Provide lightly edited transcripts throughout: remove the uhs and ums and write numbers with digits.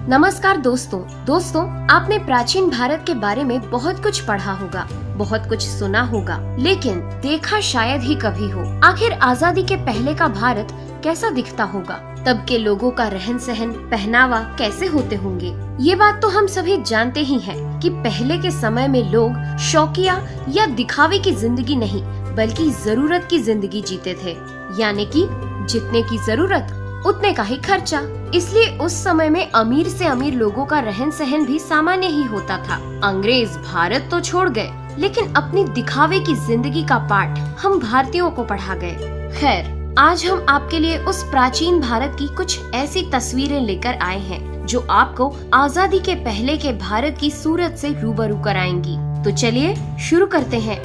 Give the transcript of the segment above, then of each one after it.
नमस्कार दोस्तों, आपने प्राचीन भारत के बारे में बहुत कुछ पढ़ा होगा, बहुत कुछ सुना होगा, लेकिन देखा शायद ही कभी हो। आखिर आजादी के पहले का भारत कैसा दिखता होगा? तब के लोगों का रहन सहन, पहनावा कैसे होते होंगे? ये बात तो हम सभी जानते ही हैं कि पहले के समय में लोग शौकिया या दिखावे की जिंदगी नहीं, बल्कि जरूरत की जिंदगी जीते थे। यानी कि जितने की जरूरत उतने का ही खर्चा। इसलिए उस समय में अमीर से अमीर लोगों का रहन सहन भी सामान्य ही होता था। अंग्रेज भारत तो छोड़ गए, लेकिन अपनी दिखावे की जिंदगी का पाठ हम भारतीयों को पढ़ा गए। खैर, आज हम आपके लिए उस प्राचीन भारत की कुछ ऐसी तस्वीरें लेकर आए हैं जो आपको आजादी के पहले के भारत की सूरत से रूबरू कराएंगी। तो चलिए शुरू करते हैं।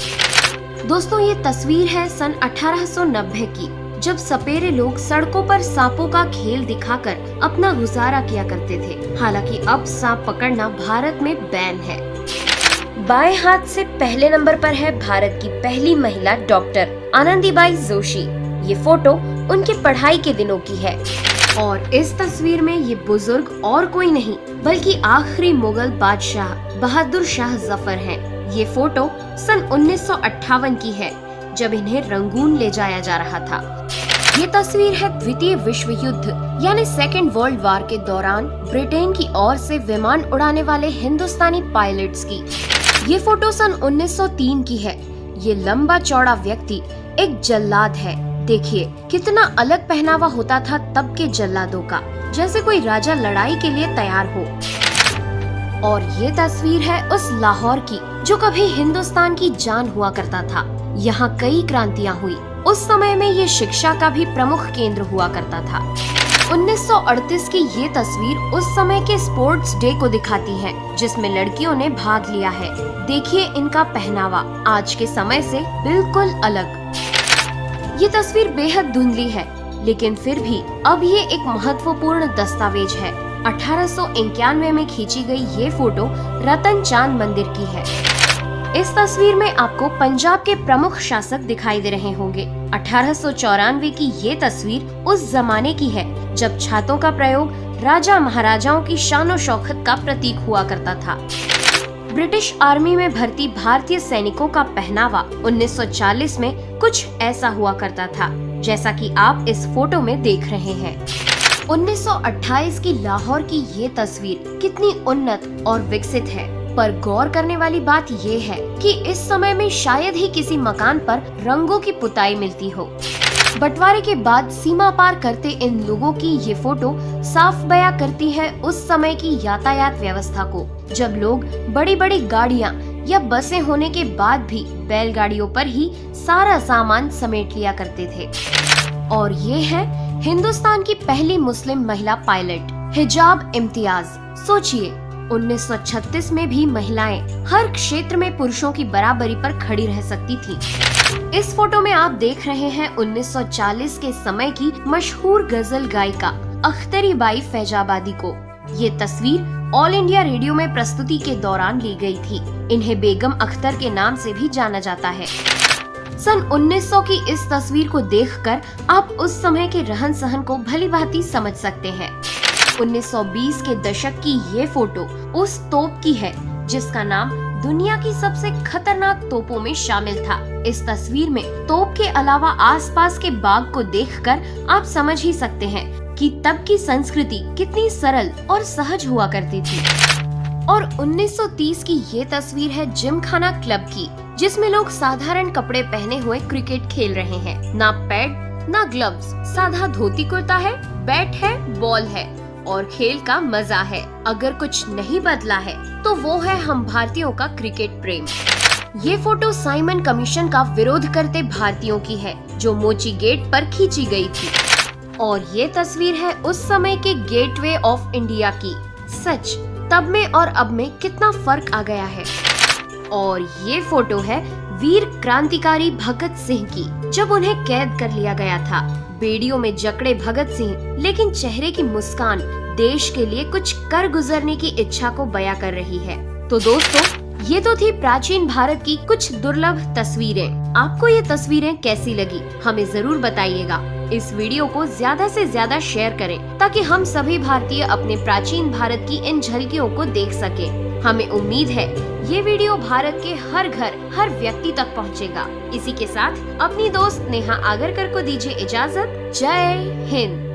दोस्तों, ये तस्वीर है सन 1890 की, जब सपेरे लोग सड़कों पर सांपों का खेल दिखाकर अपना गुजारा किया करते थे। हालांकि अब सांप पकड़ना भारत में बैन है। बाएं हाथ से पहले नंबर पर है भारत की पहली महिला डॉक्टर आनंदीबाई जोशी। ये फोटो उनकी पढ़ाई के दिनों की है और इस तस्वीर में ये बुजुर्ग और कोई नहीं बल्कि आखिरी मुगल बादशाह बहादुर शाह जफर हैं। ये फोटो सन 1958 की है, जब इन्हें रंगून ले जाया जा रहा था। ये तस्वीर है द्वितीय विश्व युद्ध यानी सेकेंड वर्ल्ड वॉर के दौरान ब्रिटेन की ओर से विमान उड़ाने वाले हिंदुस्तानी पायलट्स की। ये फोटो सन 1903 की है। ये लंबा चौड़ा व्यक्ति एक जल्लाद है। देखिए कितना अलग पहनावा होता था तब के जल्लादों का, जैसे कोई राजा लड़ाई के लिए तैयार हो। और ये तस्वीर है उस लाहौर की जो कभी हिंदुस्तान की जान हुआ करता था। यहाँ कई क्रांतियाँ हुई। उस समय में ये शिक्षा का भी प्रमुख केंद्र हुआ करता था। 1938 की ये तस्वीर उस समय के स्पोर्ट्स डे को दिखाती है, जिसमें लड़कियों ने भाग लिया है। देखिए इनका पहनावा आज के समय से बिल्कुल अलग। ये तस्वीर बेहद धुंधली है, लेकिन फिर भी अब ये एक महत्वपूर्ण दस्तावेज है। 1891 में खींची गई ये फोटो रतन चांद मंदिर की है। इस तस्वीर में आपको पंजाब के प्रमुख शासक दिखाई दे रहे होंगे। 1894 की ये तस्वीर उस जमाने की है जब छातों का प्रयोग राजा महाराजाओं की शानो शौकत का प्रतीक हुआ करता था। ब्रिटिश आर्मी में भर्ती भारतीय सैनिकों का पहनावा 1940 में कुछ ऐसा हुआ करता था, जैसा कि आप इस फोटो में देख रहे हैं। 1928 की लाहौर की ये तस्वीर कितनी उन्नत और विकसित है, पर गौर करने वाली बात ये है कि इस समय में शायद ही किसी मकान पर रंगों की पुताई मिलती हो। बंटवारे के बाद सीमा पार करते इन लोगों की ये फोटो साफ बयां करती है उस समय की यातायात व्यवस्था को, जब लोग बड़ी बड़ी गाड़ियां या बसें होने के बाद भी बैलगाड़ियों पर ही सारा सामान समेट लिया करते थे। और ये है हिंदुस्तान की पहली मुस्लिम महिला पायलट, हिजाब इम्तियाज। सोचिए 1936 में भी महिलाएं हर क्षेत्र में पुरुषों की बराबरी पर खड़ी रह सकती थी। इस फोटो में आप देख रहे हैं 1940 के समय की मशहूर गजल गायिका अख्तरी बाई फैजाबादी को। ये तस्वीर ऑल इंडिया रेडियो में प्रस्तुति के दौरान ली गई थी। इन्हें बेगम अख्तर के नाम से भी जाना जाता है। सन 1900 की इस तस्वीर को देखकर आप उस समय के रहन सहन को भली भांति समझ सकते हैं। 1920 के दशक की ये फोटो उस तोप की है जिसका नाम दुनिया की सबसे खतरनाक तोपों में शामिल था। इस तस्वीर में तोप के अलावा आसपास के बाग को देखकर आप समझ ही सकते हैं कि तब की संस्कृति कितनी सरल और सहज हुआ करती थी। और 1930 की ये तस्वीर है जिमखाना क्लब की, जिसमें लोग साधारण कपड़े पहने हुए क्रिकेट खेल रहे हैं। ना पैड ना ग्लव्स, साधा धोती कुर्ता है, बैट है, बॉल है और खेल का मजा है। अगर कुछ नहीं बदला है तो वो है हम भारतीयों का क्रिकेट प्रेम। ये फोटो साइमन कमीशन का विरोध करते भारतीयों की है, जो मोची गेट पर खींची गई थी। और ये तस्वीर है उस समय के गेटवे ऑफ इंडिया की। सच, तब में और अब में कितना फर्क आ गया है। और ये फोटो है वीर क्रांतिकारी भगत सिंह की, जब उन्हें कैद कर लिया गया था। बेड़ियों में जकड़े भगत सिंह, लेकिन चेहरे की मुस्कान देश के लिए कुछ कर गुजरने की इच्छा को बयां कर रही है। तो दोस्तों, ये तो थी प्राचीन भारत की कुछ दुर्लभ तस्वीरें। आपको ये तस्वीरें कैसी लगी हमें जरूर बताइएगा। इस वीडियो को ज्यादा से ज्यादा शेयर करें ताकि हम सभी भारतीय अपने प्राचीन भारत की इन झलकियों को देख सके। हमें उम्मीद है ये वीडियो भारत के हर घर, हर व्यक्ति तक पहुंचेगा। इसी के साथ अपनी दोस्त नेहा आगरकर को दीजिए इजाजत। जय हिंद।